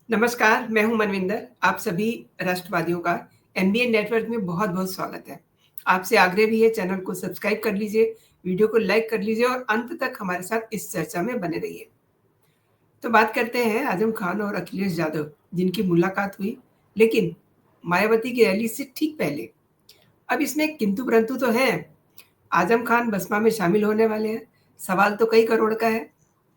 नमस्कार, मैं हूं मनविंदर। आप सभी राष्ट्रवादियों का एमबीएन नेटवर्क में बहुत-बहुत स्वागत है। आपसे आग्रह भी है चैनल को सब्सक्राइब कर लीजिए, वीडियो को लाइक कर लीजिए और अंत तक हमारे साथ इस चर्चा में बने रहिए। तो बात करते हैं आजम खान और अखिलेश यादव जिनकी मुलाकात हुई, लेकिन मायावती की रैली से ठीक पहले। अब इसमें एक किंतु-परंतु तो है। आजम खान बसपा में शामिल होने वाले हैं, सवाल तो कई करोड़ का है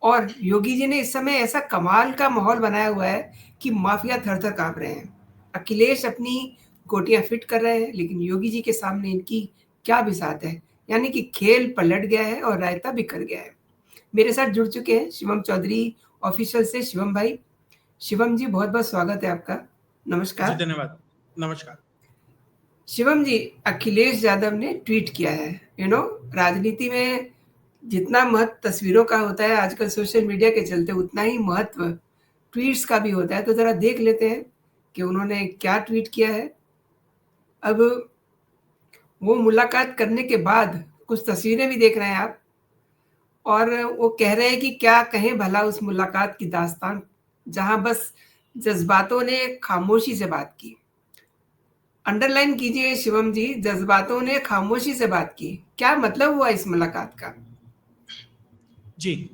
और योगी जी ने इस समय ऐसा कमाल का माहौल बनाया हुआ है कि माफिया थर-थर काँप रहे हैं। अखिलेश अपनी गोटियाँ फिट कर रहे हैं, लेकिन योगी जी के सामने इनकी क्या बिसात है। यानी कि खेल पलट गया है और रायता बिखर गया है। मेरे साथ जुड़ चुके हैं शिवम चौधरी ऑफिशियल से शिवम भाई। शिवम जी बहुत-बहुत स्वागत है आपका। जी, नमस्कार। धन्यवाद। नमस्कार। शिवम जी, अखिलेश यादव ने ट्वीट किया है। राजनीति में जितना महत्व तस्वीरों का होता है आजकल सोशल मीडिया के चलते, उतना ही महत्व ट्वीट्स का भी होता है। तो ज़रा देख लेते हैं कि उन्होंने क्या ट्वीट किया है। अब वो मुलाकात करने के बाद कुछ तस्वीरें भी देख रहे हैं आप और वो कह रहे हैं कि क्या कहें भला उस मुलाकात की दास्तान, जहाँ बस जज़्बातों ने खामोशी से बात की। अंडरलाइन कीजिए शिवम जी, जज़्बातों ने खामोशी से बात की। क्या मतलब हुआ इस मुलाकात का? जी,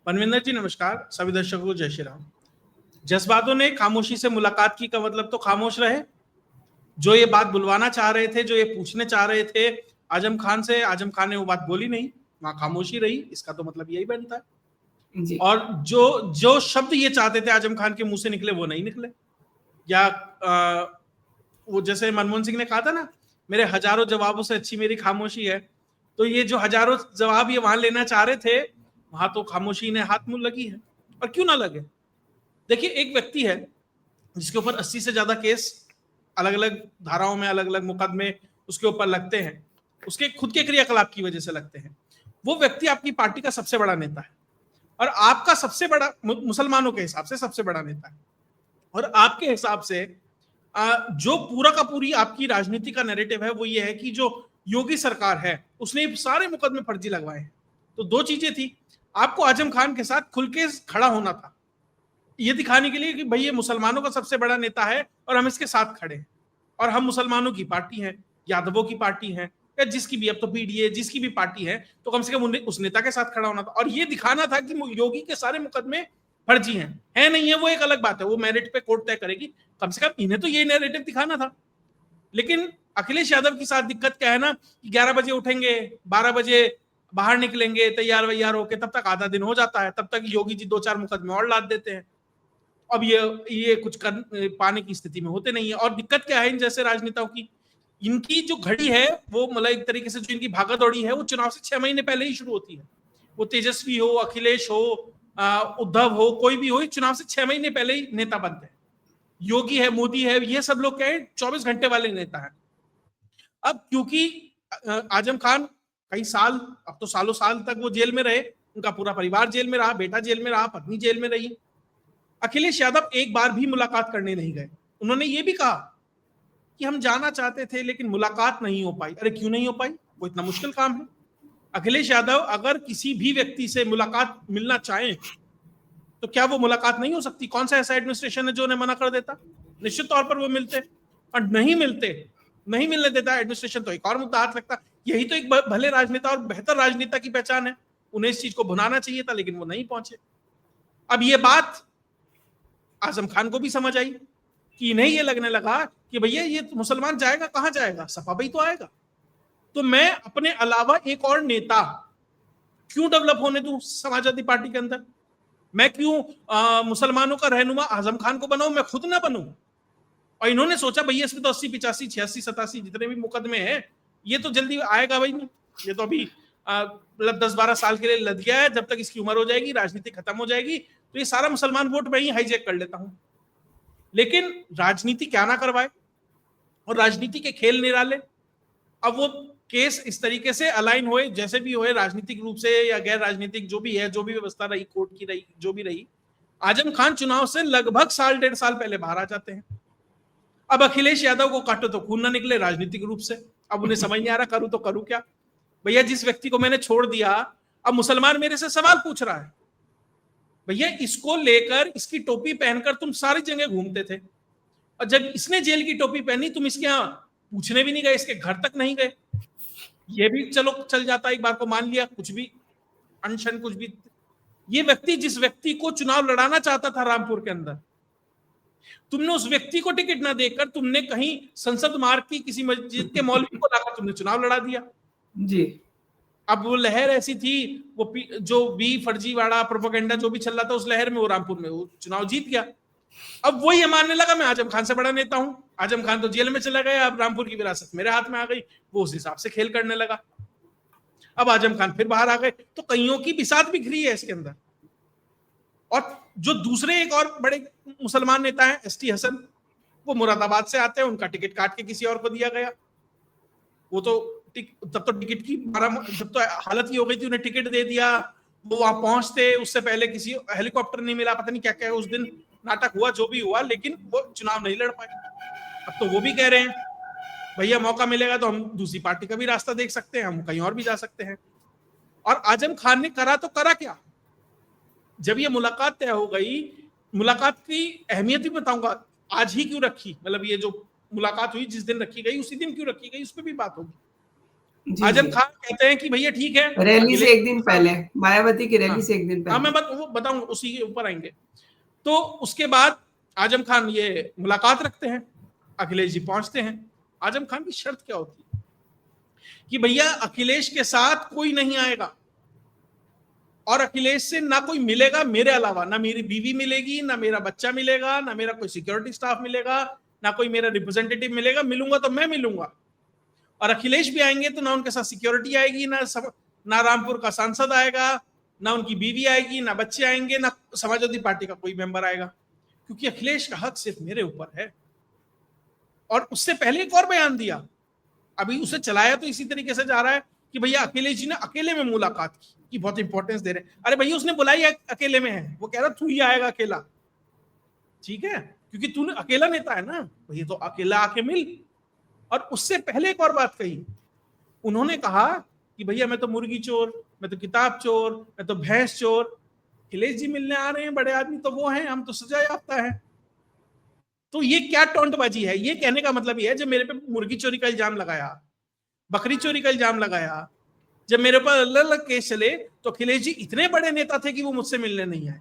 मनविंदर जी नमस्कार। सभी दर्शकों को जय श्री राम। जज़्बातों ने खामोशी से मुलाकात की का मतलब तो खामोश रहे। जो ये बात बुलवाना चाह रहे थे, जो ये पूछने चाह रहे थे आजम खान से, आजम खान ने वो बात बोली नहीं, वहां खामोशी रही। इसका तो मतलब यही बनता है। जी। और जो जो शब्द ये चाहते थे आजम खान के मुंह से निकले, वो नहीं निकले। या वो जैसे मनमोहन सिंह ने कहा था ना, मेरे हजारों जवाबों से अच्छी मेरी खामोशी है। तो ये जो हजारों जवाब ये वहां लेना चाह रहे थे, वहां तो खामोशी ने हाथ मुंह लगी है। और क्यों ना लगे। देखिए, एक व्यक्ति है जिसके ऊपर 80 से ज्यादा केस अलग अलग धाराओं में, अलग अलग मुकदमे उसके ऊपर लगते हैं, उसके खुद के क्रियाकलाप की वजह से लगते हैं। वो व्यक्ति आपकी पार्टी का सबसे बड़ा नेता है और आपका सबसे बड़ा, मुसलमानों के हिसाब से सबसे बड़ा नेता है। और आपके हिसाब से जो पूरा का पूरी आपकी राजनीति का नैरेटिव है वो ये है कि जो योगी सरकार है उसने सारे मुकदमे फर्जी लगवाए हैं। तो दो चीजें थी, आपको आजम खान के साथ खुल के खड़ा होना था, ये दिखाने के लिए कि भाई ये मुसलमानों का सबसे बड़ा नेता है और हम इसके साथ खड़े हैं और हम मुसलमानों की पार्टी है, यादवों की पार्टी है, या जिसकी भी, अब तो पीडीए जिसकी भी पार्टी है, तो कम से कम उस नेता के साथ खड़ा होना था और ये दिखाना था कि योगी के सारे मुकदमे फर्जी हैं। है नहीं है वो एक अलग बात है, वो मेरिट पे कोर्ट तय करेगी। कम से कम इन्हें तो ये नैरेटिव दिखाना था। लेकिन अखिलेश यादव के साथ दिक्कत क्या है ना, कि 11 बजे उठेंगे, 12 बजे बाहर निकलेंगे तैयार वैयार होके, तब तक आधा दिन हो जाता है, तब तक योगी जी 2-4 मुकदमे और लाद देते हैं। अब ये कुछ कर पाने की स्थिति में होते नहीं है। और दिक्कत क्या है इन जैसे राजनेताओं की, इनकी जो घड़ी है वो मतलब एक तरीके से जो इनकी भागा दौड़ी है वो चुनाव से 6 महीने पहले ही शुरू होती है। वो तेजस्वी हो, अखिलेश हो, उद्धव हो, कोई भी हो, चुनाव से 6 महीने पहले ही नेता बनते हैं। योगी है, मोदी है, ये सब लोग क्या है, 24 घंटे वाले नेता है। अब क्योंकि आजम खान कई साल, अब तो सालों साल तक वो जेल में रहे, उनका पूरा परिवार जेल में रहा, बेटा जेल में रहा, पत्नी जेल में रही। अखिलेश यादव एक बार भी मुलाकात करने नहीं गए। उन्होंने ये भी कहा कि हम जाना चाहते थे लेकिन मुलाकात नहीं हो पाई। अरे क्यों नहीं हो पाई? वो इतना मुश्किल काम है? अखिलेश यादव अगर किसी भी व्यक्ति से मुलाकात मिलना चाहें तो क्या वो मुलाकात नहीं हो सकती? कौन सा ऐसा एडमिनिस्ट्रेशन है जो उन्हें मना कर देता? निश्चित तौर पर वो मिलते, और नहीं मिलते, नहीं मिलने देता एडमिनिस्ट्रेशन, तो एक और मुद्दा हाथ लगता। यही तो एक भले राजनेता और बेहतर राजनेता की पहचान है। उन्हें इस चीज को भुनाना चाहिए था, लेकिन वो नहीं पहुंचे। अब ये बात आजम खान को भी समझ आई कि इन्हें ये लगने लगा कि भैया ये मुसलमान जाएगा कहां जाएगा, सपा भी तो आएगा, तो मैं अपने अलावा एक और नेता क्यों डेवलप होने दूं समाजवादी पार्टी के अंदर? मैं क्यों मुसलमानों का रहनुमा आजम खान को बनाऊं, मैं खुद ना बनूं? और इन्होंने सोचा भैया इसमें तो 80, 85, 86, 87 जितने भी मुकदमे हैं, ये तो जल्दी आएगा भाई नहीं, ये तो अभी मतलब 10-12 साल के लिए लद गया है, जब तक इसकी उम्र हो जाएगी, राजनीति खत्म हो जाएगी, तो ये सारा मुसलमान वोट मैं ही हाईजैक कर लेता हूं। लेकिन राजनीति क्या ना करवाए और राजनीति के खेल निराले। अब वो केस इस तरीके से अलाइन हुए, जैसे भी हुए, राजनीतिक रूप से या गैर राजनीतिक, जो भी है, जो भी व्यवस्था रही, कोर्ट की रही, जो भी रही, आजम खान चुनाव से लगभग 1.5 साल पहले बाहर आ जाते हैं। अब अखिलेश यादव को काटो तो खून ना निकले राजनीतिक रूप से। अब उन्हें समझ नहीं आ रहा करूं तो करूं क्या। भैया जिस व्यक्ति को मैंने छोड़ दिया, अब मुसलमान मेरे से सवाल पूछ रहा है, भैया इसको लेकर, इसकी टोपी पहनकर तुम सारी जगह घूमते थे, और जब इसने जेल की टोपी पहनी तुम इसके यहाँ पूछने भी नहीं गए, इसके घर तक नहीं गए। ये भी चलो चल जाता, एक बार को मान लिया, कुछ भी अनशन कुछ भी। ये व्यक्ति, जिस व्यक्ति को चुनाव लड़ाना चाहता था रामपुर के अंदर, तुमने उस व्यक्ति को टिकट ना देकर तुमने कहीं संसद मार्ग की किसी मस्जिद के मौलवी को लाकर तुमने चुनाव लड़ा दिया जी। अब वो लहर ऐसी थी, वो जो भी फर्जीवाड़ा प्रोपेगेंडा जो भी चल रहा था, उस लहर में वो रामपुर में वो चुनाव जीत गया। अब वो ये मानने लगा मैं आजम खान से बड़ा नेता हूं, आजम खान तो जेल में चला गया, अब रामपुर की विरासत मेरे हाथ में आ गई, वो उस हिसाब से खेल करने लगा। अब आजम खान फिर बाहर आ गए, तो कईयों की बिसात बिखरी है इसके अंदर। और जो दूसरे एक और बड़े मुसलमान नेता हैं एसटी हसन, वो मुरादाबाद से आते हैं, उनका टिकट काट के किसी और को दिया गया। वो तो तब तो टिकट की जब तो हालत ही हो गई थी, उन्हें टिकट दे दिया, वो वहां पहुंचते उससे पहले किसी हेलीकॉप्टर नहीं मिला, पता नहीं क्या क्या उस दिन नाटक हुआ, जो भी हुआ, लेकिन वो चुनाव नहीं लड़ पाए। अब तो वो भी कह रहे हैं भैया मौका मिलेगा तो हम दूसरी पार्टी का भी रास्ता देख सकते हैं, हम कहीं और भी जा सकते हैं। और आजम खान ने करा तो करा क्या, जब ये मुलाकात तय हो गई, मुलाकात की अहमियत भी बताऊंगा आज ही क्यों रखी, मतलब ये जो मुलाकात हुई जिस दिन रखी गई उसी दिन क्यों रखी गई, उस पर भी बात होगी। आजम खान कहते हैं कि भैया ठीक है, रैली से एक दिन पहले, मायावती की रैली से एक दिन पहले, हाँ मैं वो बताऊंगा, उसी के ऊपर आएंगे। तो उसके बाद आजम खान ये मुलाकात रखते हैं, अखिलेश जी पहुंचते हैं। आजम खान की शर्त क्या होती है कि भैया अखिलेश के साथ कोई नहीं आएगा, और अखिलेश से ना कोई मिलेगा मेरे अलावा, ना मेरी बीवी मिलेगी, ना मेरा बच्चा मिलेगा, ना मेरा कोई सिक्योरिटी स्टाफ मिलेगा, ना कोई मेरा रिप्रेजेंटेटिव मिलेगा, मिलूंगा तो मैं मिलूंगा। और अखिलेश भी आएंगे तो ना उनके साथ सिक्योरिटी आएगी, ना रामपुर का सांसद आएगा, ना उनकी बीवी आएगी, ना बच्चे आएंगे, ना समाजवादी पार्टी का कोई मेंबर आएगा, क्योंकि अखिलेश का हक सिर्फ मेरे ऊपर है। और उससे पहले एक और बयान दिया, अभी उसे चलाया तो इसी तरीके से जा रहा है कि भैया अखिलेश जी ने अकेले में मुलाकात की बहुत इंपॉर्टेंस दे रहे हैं। अरे भैया उसने बुलाई अकेले में है, वो कह रहा तू ही आएगा अकेला, ठीक है, क्योंकि तू अकेला नेता है ना भैया, तो अकेला आके मिल। और उससे पहले एक और बात कही, उन्होंने कहा कि भैया मैं तो मुर्गी चोर, मैं तो किताब चोर, मैं तो भैंस चोर, अखिलेश जी मिलने आ रहे हैं, बड़े आदमी तो वो हैं, हम तो सजा याफ्ता है। तो ये क्या टोंटबाजी है, ये कहने का मतलब ये है जब मेरे पे मुर्गी चोरी का इल्जाम लगाया, बकरी चोरी का इल्जाम लगाया, जब मेरे ऊपर अलग अलग केस चले, तो अखिलेश जी इतने बड़े नेता थे कि वो मुझसे मिलने नहीं आए।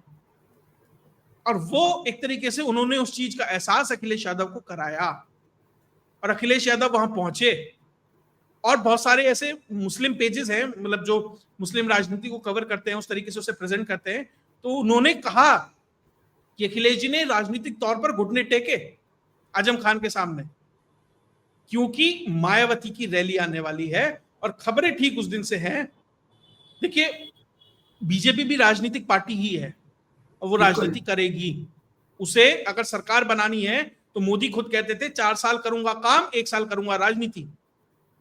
और वो एक तरीके से उन्होंने उस चीज का एहसास अखिलेश यादव को कराया, और अखिलेश यादव वहां पहुंचे। और बहुत सारे ऐसे मुस्लिम पेजेस हैं, मतलब जो मुस्लिम राजनीति को कवर करते हैं, उस तरीके से उसे प्रेजेंट करते हैं, तो उन्होंने कहा कि अखिलेश जी ने राजनीतिक तौर पर घुटने टेके आजम खान के सामने, क्योंकि मायावती की रैली आने वाली है, और खबरें ठीक उस दिन से हैं। देखिए बीजेपी भी राजनीतिक पार्टी ही है, और वो राजनीति करेगी। उसे अगर सरकार बनानी है तो मोदी खुद कहते थे 4 साल करूंगा काम, 1 साल करूंगा राजनीति।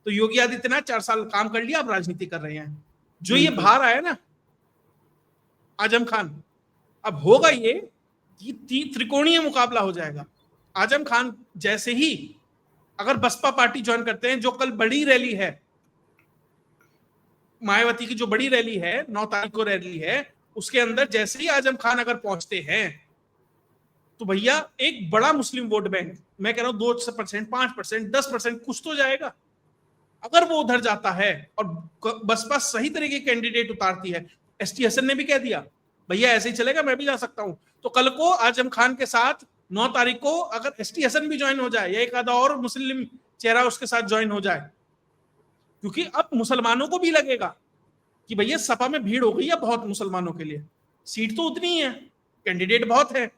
तो योगी आदित्यनाथ 4 साल काम कर लिया, अब राजनीति कर रहे हैं। जो ये बाहर आया ना आजम खान, अब होगा ये त्रिकोणीय मुकाबला हो जाएगा। आजम खान जैसे ही अगर बसपा पार्टी ज्वाइन करते हैं, जो कल बड़ी रैली है मायावती की, जो बड़ी रैली है 9 तारीख को रैली है, उसके अंदर जैसे ही आजम खान अगर पहुंचते हैं, तो भैया एक बड़ा मुस्लिम वोट बैंक, मैं कह रहा हूं 2%, 5%, 10% कुछ तो जाएगा। अगर वो उधर जाता है और बसपा सही तरीके के कैंडिडेट उतारती है, एसटी हसन ने भी कह दिया भैया ऐसे ही चलेगा, मैं भी जा सकता हूं, तो कल को आजम खान के साथ 9 तारीख को अगर एसटी हसन भी ज्वाइन हो जाए, या एक आधा और मुस्लिम चेहरा उसके साथ ज्वाइन हो जाए, क्योंकि अब मुसलमानों को भी लगेगा कि भैया सपा में भीड़ हो गई है बहुत मुसलमानों के लिए, सीट तो उतनी ही है, कैंडिडेट बहुत है,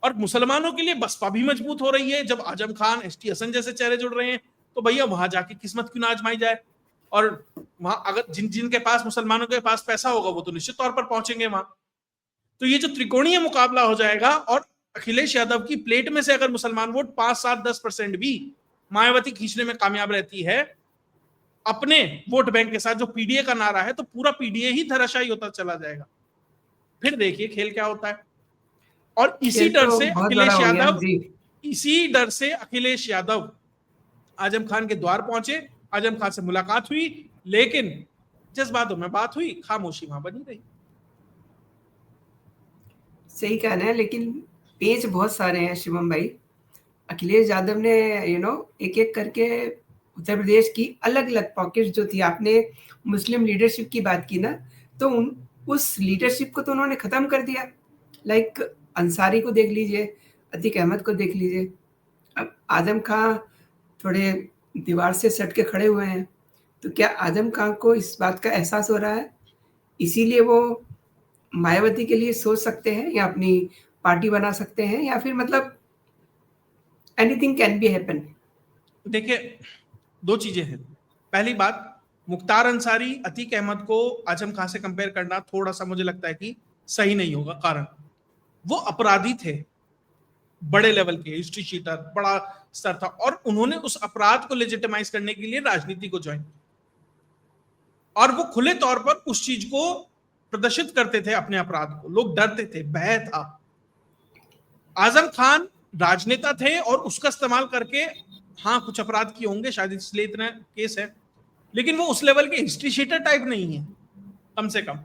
और मुसलमानों के लिए बसपा भी मजबूत हो रही है। जब आजम खान एसटी हसन जैसे चेहरे जुड़ रहे हैं, तो भैया वहां जाके किस्मत क्यों ना आजमाई जाए। और वहां अगर जिनके पास, मुसलमानों के पास पैसा होगा, वो तो निश्चित तौर पर पहुंचेंगे वहां। तो ये जो त्रिकोणीय मुकाबला हो जाएगा, और अखिलेश यादव की प्लेट में से अगर मुसलमान वोट 5, 7, 10% भी मायावती खींचने में कामयाब रहती है अपने वोट बैंक के साथ, जो पीडीए का नारा है, तो पूरा पीडीए ही धराशायी होता चला जाएगा। फिर देखिए खेल क्या होता है। और इसी डर से अखिलेश यादव आजम खान के द्वार पहुंचे, आजम खान से मुलाकात हुई, लेकिन जज्बातों में बात हुई, खामोशी वहां बनी रही। सही कहना है, लेकिन पेच बहुत सारे हैं शिवम भाई। अखिलेश यादव ने एक-एक करके उत्तर प्रदेश की अलग-अलग पॉकेट्स जो थी, आपने मुस्लिम लीडरशिप की बात की ना, तो उस लीडरशिप को तो उन्होंने खत्म कर दिया। लाइक अंसारी को देख लीजिए, अतीक अहमद को देख लीजिए। अब आजम खां थोड़े दीवार से सट के खड़े हुए हैं, तो क्या आजम खां को इस बात का एहसास हो रहा है? इसीलिए वो मायावती के लिए सोच सकते हैं या अपनी पार्टी बना सकते हैं, या फिर मतलब एनीथिंग कैन बी हैपन। देखिए, दो चीजें हैं। पहली बात, मुख्तार अंसारी अतीक अहमद को आजम खान से कंपेयर करना थोड़ा सा मुझे लगता है कि सही नहीं होगा। कारण वो अपराधी थे, बड़े लेवल के हिस्ट्री शीटर, बड़ा स्तर था, और उन्होंने उस अपराध को लेजिटिमाइज करने के लिए राजनीति को ज्वाइन किया, और वो खुले तौर पर उस चीज को प्रदर्शित करते थे, अपने अपराध को। लोग डरते थे, भय था। आजम खान राजनेता थे और उसका इस्तेमाल करके, हाँ कुछ अपराध किए होंगे शायद, इसलिए इतना केस है, लेकिन वो उस लेवल के हिस्ट्री शीटर टाइप नहीं है, कम से कम।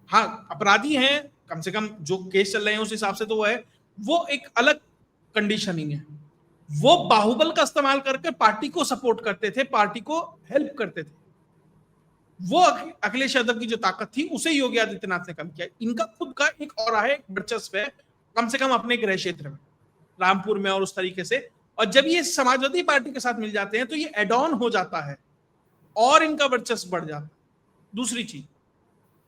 हाँ अपराधी हैं, कम से कम जो केस चल रहे हैं उस हिसाब से तो वो है, वो एक अलग कंडीशनिंग है। वो बाहुबल का इस्तेमाल करके पार्टी को सपोर्ट करते थे, पार्टी को हेल्प करते थे। वो अखिलेश यादव की जो ताकत थी उसे योगी आदित्यनाथ ने कम किया। इनका खुद का एक और है, वर्चस्व है, कम से कम अपने गृह क्षेत्र में, रामपुर में और उस तरीके से। और जब ये समाजवादी पार्टी के साथ मिल जाते हैं तो ये एड ऑन हो जाता है और इनका वर्चस्व बढ़ जाता है। दूसरी चीज,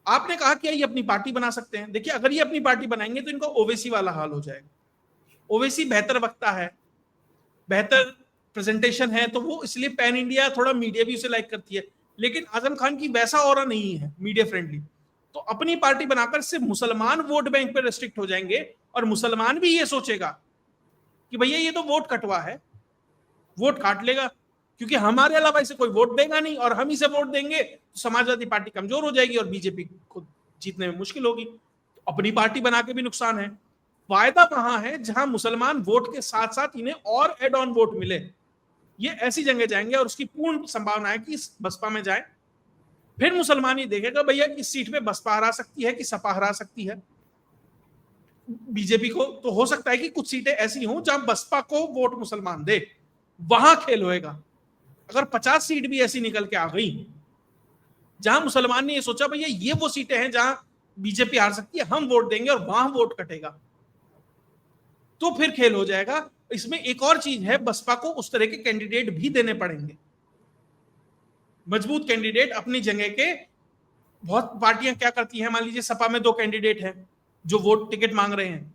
आपने कहा कि ये अपनी पार्टी बना सकते हैं। देखिए, अगर ये अपनी पार्टी बनाएंगे तो इनका ओवैसी वाला हाल हो जाएगा। ओवैसी बेहतर वक्ता है, बेहतर प्रेजेंटेशन है, तो वो इसलिए पैन इंडिया, थोड़ा मीडिया भी उसे लाइक करती है। लेकिन आजम खान की वैसा ऑरा नहीं है मीडिया फ्रेंडली, तो अपनी पार्टी बनाकर सिर्फ मुसलमान वोट बैंक पर रेस्ट्रिक्ट हो जाएंगे, और मुसलमान भी ये सोचेगा कि भैया ये तो वोट कटवा है, वोट काट लेगा, क्योंकि हमारे अलावा इसे कोई वोट देगा नहीं, और हम इसे वोट देंगे तो समाजवादी पार्टी कमजोर हो जाएगी और बीजेपी को जीतने में मुश्किल होगी। तो अपनी पार्टी बना के भी नुकसान है। फायदा वहां है जहां मुसलमान वोट के साथ साथ इन्हें और एड ऑन वोट मिले। ये ऐसी जगह जाएंगे, और उसकी पूर्ण संभावना है कि बसपा में जाए। फिर मुसलमान ही देखेगा भैया इस सीट पे बसपा हरा सकती है कि सपा हरा सकती है बीजेपी को। तो हो सकता है कि कुछ सीटें ऐसी हों जहां बसपा को वोट मुसलमान दे, वहां खेल होएगा। अगर 50 सीट भी ऐसी निकल के आ गई जहां मुसलमान ने ये सोचा भैया ये वो सीटें हैं जहां बीजेपी हार सकती है, हम वोट देंगे, और वहां वोट कटेगा, तो फिर खेल हो जाएगा। इसमें एक और चीज है, बसपा को उस तरह के कैंडिडेट भी देने पड़ेंगे, मजबूत कैंडिडेट अपनी जगह के। बहुत पार्टियां क्या करती हैं, मान लीजिए सपा में 2 कैंडिडेट हैं जो वोट टिकट मांग रहे हैं,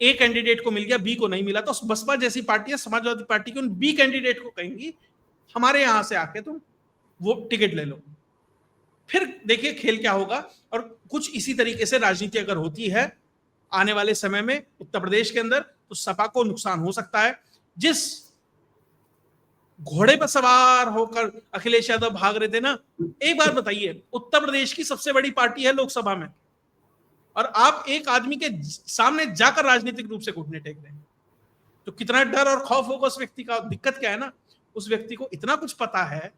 ए कैंडिडेट को मिल गया, बी को नहीं मिला, तो बसपा जैसी पार्टियां समाजवादी पार्टी के उन बी कैंडिडेट को कहेंगी हमारे यहां से आके तुम वो टिकट ले लो। फिर देखिए खेल क्या होगा। और कुछ इसी तरीके से राजनीति अगर होती है आने वाले समय में उत्तर प्रदेश के अंदर, तो सपा को नुकसान हो सकता है। जिस घोड़े पर सवार होकर अखिलेश यादव भाग रहे थे ना, एक बार बताइए, उत्तर प्रदेश की सबसे बड़ी पार्टी है लोकसभा में, और आप एक आदमी के सामने जाकर राजनीतिक रूप से घुटने टेक रहे हैं, तो कितना डर और खौफ होगा उस व्यक्ति का। दिक्कत क्या है ना, उस व्यक्ति को इतना कुछ पता है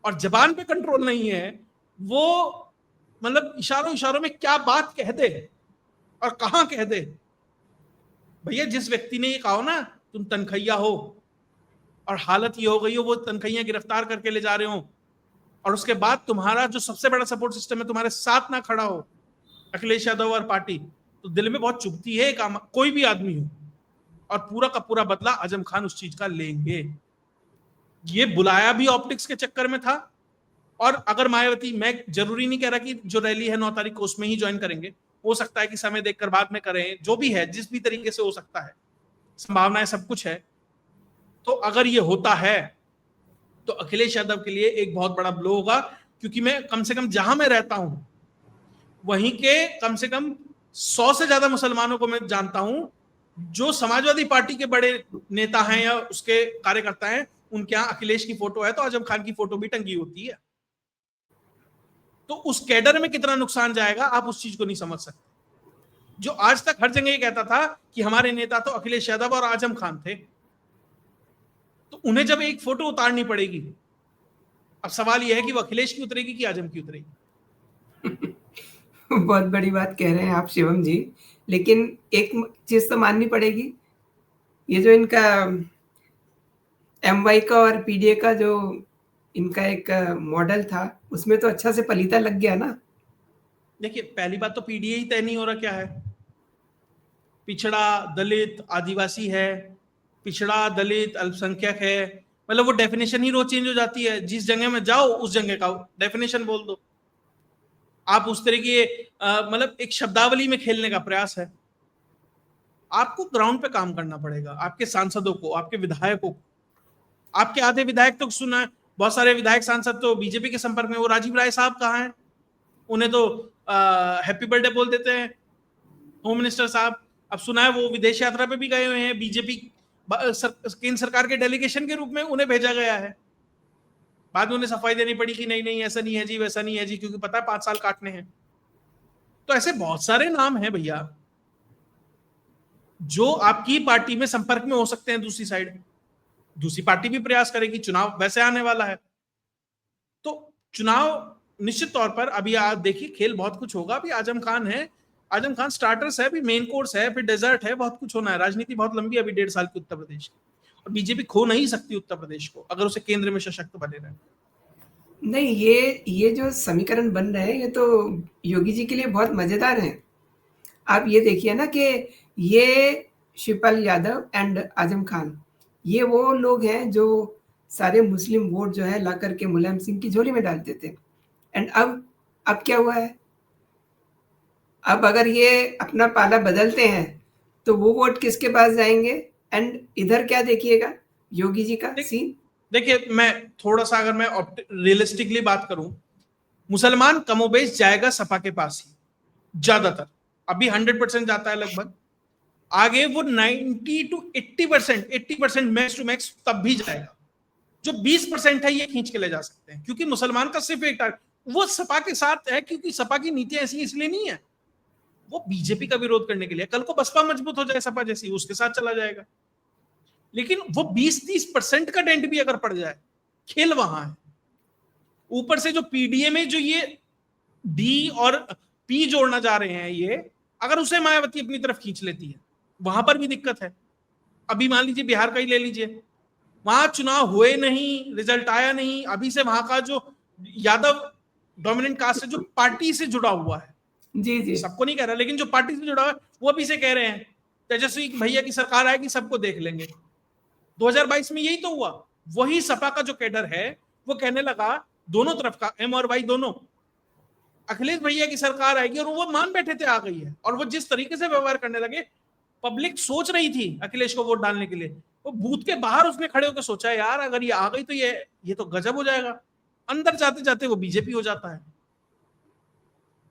और जबान पे कंट्रोल नहीं है, वो मतलब इशारों इशारों में क्या बात कह दे और कहां कह दे। भैया जिस व्यक्ति ने ये कहा ना तुम तनखैया हो, और हालत ये हो गई हो वो तनखैया गिरफ्तार करके ले जा रहे हो, और उसके बाद तुम्हारा जो सबसे बड़ा सपोर्ट सिस्टम है तुम्हारे साथ ना खड़ा हो, अखिलेश यादव और पार्टी, तो दिल में बहुत चुभती है कोई भी आदमी हो। और पूरा का पूरा बदला आजम खान उस चीज का लेंगे। ये बुलाया भी ऑप्टिक्स के चक्कर में था, और अगर मायावती, मैं जरूरी नहीं कह रहा कि जो रैली है 9 तारीख को उसमें ही ज्वाइन करेंगे, हो सकता है कि समय देखकर बाद में करें, जो भी है जिस भी तरीके से हो सकता है, संभावनाएं सब कुछ है। तो अगर ये होता है तो अखिलेश यादव के लिए एक बहुत बड़ा ब्लो होगा, क्योंकि मैं कम से कम जहां मैं रहता हूं वहीं के कम से कम 100 से ज्यादा मुसलमानों को मैं जानता हूं जो समाजवादी पार्टी के बड़े नेता हैं या उसके कार्यकर्ता हैं, उनके यहां अखिलेश की फोटो है तो आजम खान की फोटो भी टंगी होती है। तो उस कैडर में कितना नुकसान जाएगा आप उस चीज को नहीं समझ सकते। जो आज तक हर जगह ये कहता था कि हमारे नेता तो अखिलेश यादव और आजम खान थे, तो उन्हें जब एक फोटो उतारनी पड़ेगी, अब सवाल यह है कि वो अखिलेश की उतरेगी कि आजम की उतरेगी। बहुत बड़ी बात कह रहे हैं आप शिवम जी, लेकिन एक चीज़ तो माननी पड़ेगी, ये जो इनका एमवाई का और पीडीए का जो इनका एक मॉडल था, उसमें तो अच्छा से पलीता लग गया ना। देखिए, पहली बात तो पीडीए ही तय नहीं हो रहा क्या है। पिछड़ा, दलित, आदिवासी है, पिछड़ा, दलित, अल्पसंख्यक है, मतलब वो डेफिनेशन ही रोज चेंज हो जाती है। जिस जगह में जाओ उस जगह का डेफिनेशन बोल दो। आप उस तरह की मतलब एक शब्दावली में खेलने का प्रयास है। आपको ग्राउंड पे काम करना पड़ेगा, आपके सांसदों को, आपके विधायकों को। आपके आधे विधायक तो सुना है, बहुत सारे विधायक सांसद तो बीजेपी के संपर्क में। वो राजीव राय साहब कहाँ हैं? उन्हें तो हैप्पी बर्थडे बोल देते हैं होम मिनिस्टर साहब। अब सुना है वो विदेश यात्रा पे भी गए हुए हैं, बीजेपी केंद्र सरकार के डेलीगेशन के रूप में उन्हें भेजा गया है। बाद में उन्हें सफाई देनी पड़ी कि नहीं नहीं ऐसा नहीं है जी, वैसा नहीं है जी, क्योंकि पता है 5 साल काटने हैं। तो ऐसे बहुत सारे नाम हैं भैया जो आपकी पार्टी में संपर्क में हो सकते हैं। दूसरी साइड दूसरी पार्टी भी प्रयास करेगी, चुनाव वैसे आने वाला है। तो चुनाव निश्चित तौर पर अभी आप देखिए, खेल बहुत कुछ होगा। अभी आजम खान है, आजम खान स्टार्टर्स है, अभी मेन कोर्स है, फिर डेजर्ट है, बहुत कुछ होना है। राजनीति बहुत लंबी है अभी 1.5 साल की उत्तर प्रदेश की, और बीजेपी खो नहीं सकती उत्तर प्रदेश को अगर उसे केंद्र में सशक्त बने रहे। नहीं, ये जो समीकरण बन रहे हैं, ये तो योगी जी के लिए बहुत मज़ेदार हैं। आप ये देखिए ना कि ये शिवपाल यादव एंड आजम खान, ये वो लोग हैं जो सारे मुस्लिम वोट जो है ला करके मुलायम सिंह की झोली में डालते थे। एंड अब क्या हुआ है? अब अगर ये अपना पाला बदलते हैं, तो वो वोट किसके पास जाएँगे? एंड इधर क्या देखिएगा, योगी जी का सीन। देखिए, मैं थोड़ा सा अगर मैं रियलिस्टिकली बात करूं, मुसलमान कमोबेश जाएगा सपा के पास ही ज्यादातर। अभी 100% जाता है लगभग। आगे वो 90 to 80%, 80% मैक्स टू मैक्स तब भी जाएगा। जो 20% है ये खींच के ले जा सकते हैं, क्योंकि मुसलमान का सिर्फ एक टारगेट वो सपा के साथ है, क्योंकि सपा की नीतियां ऐसी इसलिए नहीं है। वो बीजेपी का विरोध करने के लिए। कल को बसपा मजबूत हो जाए सपा जैसी, उसके साथ चला जाएगा। लेकिन वो 20-30% का डेंट भी अगर पड़ जाए, खेल वहां है। ऊपर से जो पीडीए में जो ये डी और पी जोड़ना जा रहे हैं, ये अगर उसे मायावती अपनी तरफ खींच लेती है, वहां पर भी दिक्कत है। अभी मान लीजिए बिहार का ही ले लीजिए, वहां चुनाव हुए नहीं, रिजल्ट आया नहीं। अभी से वहां का जो यादव डोमिनेंट कास्ट है, जो पार्टी से जुड़ा हुआ है, जी, जी। सबको नहीं कह रहा, लेकिन जो पार्टी से जुड़ा हुआ है, वो अभी से कह रहे हैं तेजस्वी भैया की सरकार आएगी, सबको देख लेंगे। 2022 में यही तो हुआ। वही सपा का जो कैडर है वो कहने लगा, दोनों तरफ का, एम और वाई दोनों, अखिलेश भैया की सरकार आएगी, और वो मान बैठे थे आ गई है। और वो जिस तरीके से व्यवहार करने लगे, पब्लिक सोच रही थी अखिलेश को वोट डालने के लिए। वो बूथ के बाहर उसने खड़े होकर सोचा, यार अगर ये आ गई तो ये तो गजब हो जाएगा। अंदर जाते जाते वो बीजेपी हो जाता है।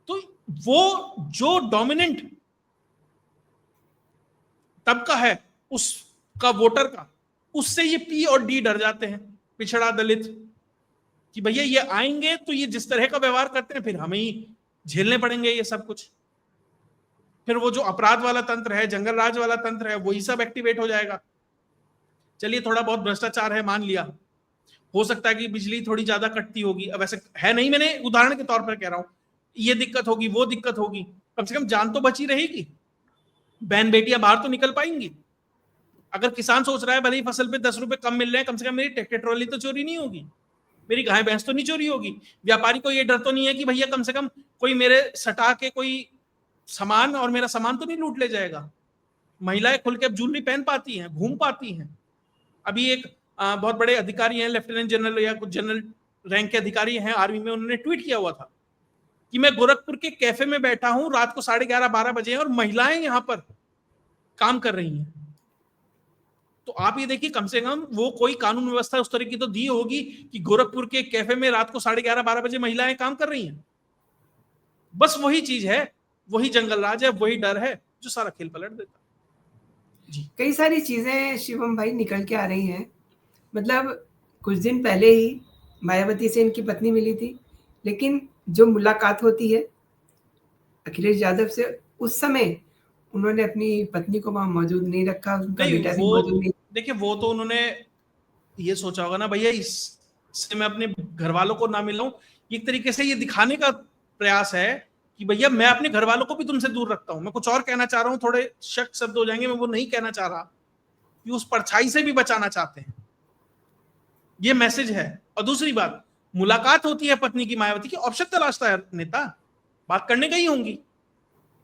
तो वो जो डोमिनेंट तबका है उसका, वोटर का, उससे ये पी और डी डर जाते हैं, पिछड़ा, दलित, कि भैया ये आएंगे तो ये जिस तरह का व्यवहार करते हैं फिर हमें ही झेलने पड़ेंगे ये सब कुछ। फिर वो जो अपराध वाला तंत्र है, जंगल राज वाला तंत्र है, वही सब एक्टिवेट हो जाएगा। चलिए थोड़ा बहुत भ्रष्टाचार है मान लिया, हो सकता है कि बिजली थोड़ी ज्यादा कटती होगी, अब ऐसे है नहीं, मैंने उदाहरण के तौर पर कह रहा हूं। ये दिक्कत होगी, वो दिक्कत होगी, कम से कम जान तो बची रहेगी, बहन बेटियां बाहर तो निकल पाएंगी। अगर किसान सोच रहा है भले ही फसल पे 10 रुपए कम मिल रहे हैं, कम से कम मेरी ट्रैक्टर ट्रॉली तो चोरी नहीं होगी, मेरी गाय भैंस तो नहीं चोरी होगी। व्यापारी को ये डर तो नहीं है कि भैया कम से कम कोई मेरे सटा के कोई सामान और मेरा सामान तो नहीं लूट ले जाएगा। महिलाएं खुल के अब ज्वेलरी पहन पाती हैं, घूम पाती हैं। अभी एक बहुत बड़े अधिकारी हैं, लेफ्टिनेंट जनरल या कुछ जनरल रैंक के अधिकारी हैं आर्मी में, उन्होंने ट्वीट किया हुआ था कि मैं गोरखपुर के कैफे में बैठा हूं, रात को 11:30-12 बजे और महिलाएं यहां पर काम कर रही हैं। तो आप ये देखिए, कम से कम वो कोई कानून व्यवस्था उस तरह की तो दी होगी कि गोरखपुर के कैफे में रात को 11:30-12 बजे महिलाएं काम कर रही हैं। बस वही चीज है, वही जंगल राज है, वही डर है जो सारा खेल पलट देता जी। कई सारी चीजें शिवम भाई निकल के आ रही हैं। मतलब कुछ दिन पहले ही मायावती से इनकी पत्नी मिली थी, लेकिन जो मुलाकात होती है अखिलेश यादव से, उस समय उन्होंने अपनी पत्नी को वहां मौजूद नहीं रखा, उनका नहीं, बेटा भी वो मौजूद नहीं। देखिए, वो तो उन्होंने ये सोचा होगा ना, भैया इससे मैं अपने घर वालों को ना मिलाऊं। एक तरीके से ये दिखाने का प्रयास है कि भैया मैं अपने घर वालों को भी तुमसे दूर रखता हूं, मैं कुछ और कहना चाह रहा हूं, थोड़े शक शब्द हो जाएंगे, मैं वो नहीं कहना चाह रहा, कि उस परछाई से भी बचाना चाहते हैं, ये मैसेज है। और दूसरी बात, मुलाकात होती है पत्नी की मायावती की, ऑप्शन तलाशता है नेता, बात करने गई होंगी,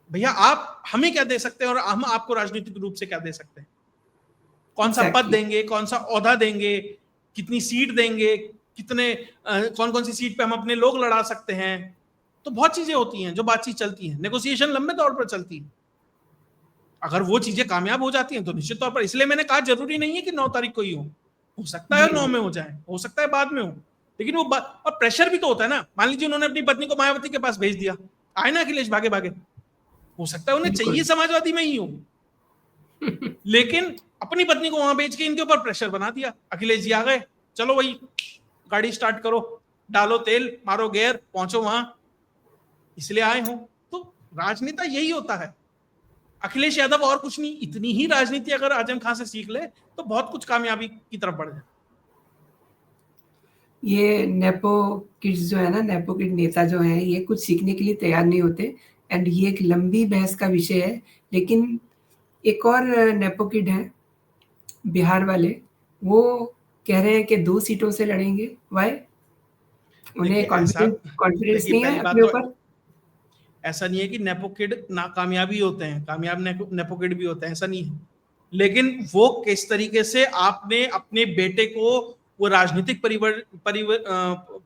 भैया आप हमें क्या दे सकते हैं और हम आपको राजनीतिक रूप से क्या दे सकते हैं, कौन सा पद देंगे, कौन सा ओहदा देंगे, कितनी सीट देंगे, कितने कौन कौन सी सीट पे हम अपने लोग लड़ा सकते हैं। तो बहुत चीजें होती हैं जो बातचीत चलती है, नेगोशिएशन लंबे दौर पर चलती है। अगर वो चीजें कामयाब हो जाती हैं तो निश्चित तौर पर, इसलिए मैंने कहा जरूरी नहीं है कि 9 तारीख को ही हो सकता है 9 में हो जाए, हो सकता है बाद में हो, लेकिन वो और प्रेशर भी तो होता है ना। मान लीजिए उन्होंने अपनी पत्नी को मायावती के पास भेज दिया, आए ना अखिलेश भागे भागे, हो सकता है उन्हें चाहिए समाजवादी में ही हो, लेकिन अपनी पत्नी को वहां भेज के इनके ऊपर प्रेशर बना दिया, अखिलेश जी आ गए, चलो वही गाड़ी स्टार्ट करो, डालो तेल, मारो गियर, पहुंचो वहां, इसलिए आए हो। तो राजनेता यही होता है, अखिलेश यादव और कुछ नहीं। इतनी ही राजनीति अगर आजम खान से सीख ले तो बहुत कुछ कामयाबी की तरफ बढ़ जाए। ये नेपो किड्स जो है ना, नेपो किड नेता जो है, ये कुछ सीखने के लिए तैयार नहीं होते, एंड ये एक लंबी बहस का विषय है। लेकिन एक और नेपो किड है बिहार वाले, वो कह रहे हैं कि 2 सीटों से लड़ेंगे। व्हाई? उन्हें कॉन्फिडेंस नहीं है अपने ऊपर। ऐसा नहीं है कि नेपो किड नाकामयाबी होते हैं, कामयाब नेपो किड भी होते हैं, ऐसा नहीं है, लेकिन वो किस तरीके से आपने अपने बेटे को वो राजनीतिक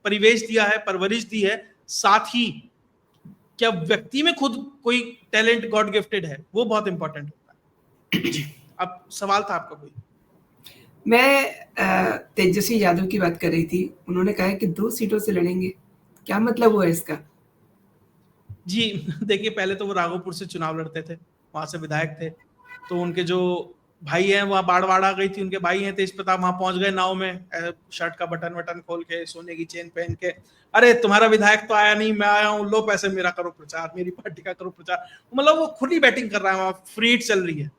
परिवेश दिया है, परवरिश दी है, साथ ही क्या व्यक्ति में खुद कोई टैलेंट गॉड गिफ्टेड है, वो बहुत इंपॉर्टेंट होता है। जी, अब सवाल था आपका कोई? मैं तेजस्वी यादव की बात कर रही थी, उन्होंने कहा है कि 2 सीटों से लड़ेंगे, क्या मतलब हुआ इसका? जी देखिए, पहले तो वो राघोपुर से चुनाव लड़ते थे, वहां से विधायक थे, तो उनके जो भाई हैं वहां बाढ़ आ गई थी, उनके भाई हैं तेज प्रताप, वहां पहुंच गए नाव में, शर्ट का बटन वटन खोल के, सोने की चेन पहन के, अरे तुम्हारा विधायक तो आया नहीं, मैं आया हूँ, लो पैसे मेरा करो प्रचार, मेरी पार्टी का करो प्रचार। मतलब वो खुली बैटिंग कर रहा है, वहां फ्री हिट चल रही है।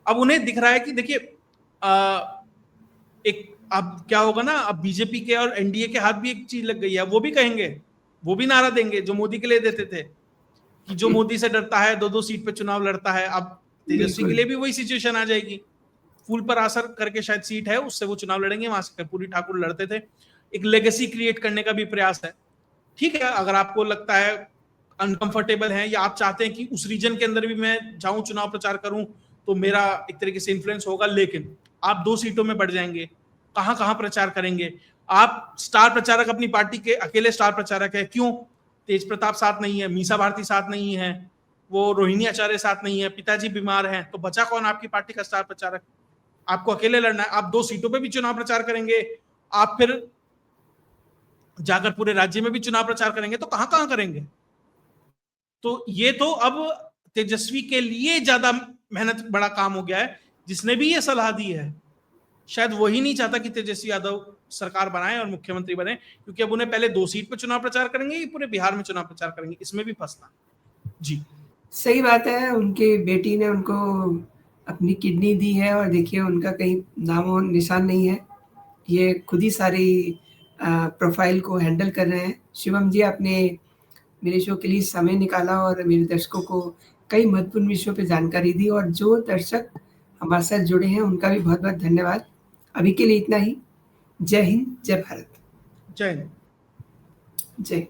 अब उन्हें दिख रहा है कि देखिए एक अब क्या होगा ना, अब बीजेपी के और एनडीए के हाथ भी एक चीज लग गई है, वो भी कहेंगे, वो भी नारा देंगे जो मोदी के लिए देते थे, कि जो मोदी से डरता है 2-2 सीट पे चुनाव लड़ता है। अब तेजस्वी के लिए भी वही सिचुएशन आ जाएगी, फूल पर आसर करके शायद सीट है, उससे वो चुनाव लड़ेंगे, वहां से कर्पूरी ठाकुर लड़ते थे, एक लेगेसी क्रिएट करने का भी प्रयास है। ठीक है, अगर आपको लगता है अनकंफर्टेबल है, या आप चाहते हैं कि उस रीजन के अंदर भी मैं जाऊं चुनाव प्रचार करूं तो मेरा एक तरीके से इन्फ्लुएंस होगा, लेकिन आप 2 सीटों में बढ़ जाएंगे, कहां कहां प्रचार करेंगे आप? स्टार प्रचारक अपनी पार्टी के अकेले स्टार प्रचारक है, क्यों? तेज प्रताप साथ नहीं है, मीसा भारती साथ नहीं है, वो रोहिणी आचार्य साथ नहीं है, पिताजी बीमार हैं, तो बचा कौन आपकी पार्टी का स्टार प्रचारक? आपको अकेले लड़ना है। आप 2 सीटों पे भी चुनाव प्रचार करेंगे, आप फिर जाकर पूरे राज्य में भी चुनाव प्रचार करेंगे, तो कहां कहां करेंगे? तो ये तो अब तेजस्वी के लिए ज्यादा मेहनत बड़ा काम हो गया है। जिसने भी ये सलाह दी है, शायद वही नहीं चाहता कि तेजस्वी यादव सरकार बनाए और मुख्यमंत्री बने, क्योंकि अब उन्हें पहले 2 सीट पर चुनाव प्रचार करेंगे, ये पूरे बिहार में चुनाव प्रचार करेंगे, इसमें भी फंसना। जी सही बात है, उनकी बेटी ने उनको अपनी किडनी दी है और देखिए उनका कहीं नामो निशान नहीं है, ये खुद ही सारी प्रोफाइल को हैंडल कर रहे हैं। शिवम जी, आपने मेरे शो के लिए समय निकाला और मेरे दर्शकों को कई महत्वपूर्ण विषयों पे जानकारी दी, और जो दर्शक हमारे साथ जुड़े हैं उनका भी बहुत बहुत धन्यवाद। अभी के लिए इतना ही। जय हिंद, जय भारत। जय हिंद। जय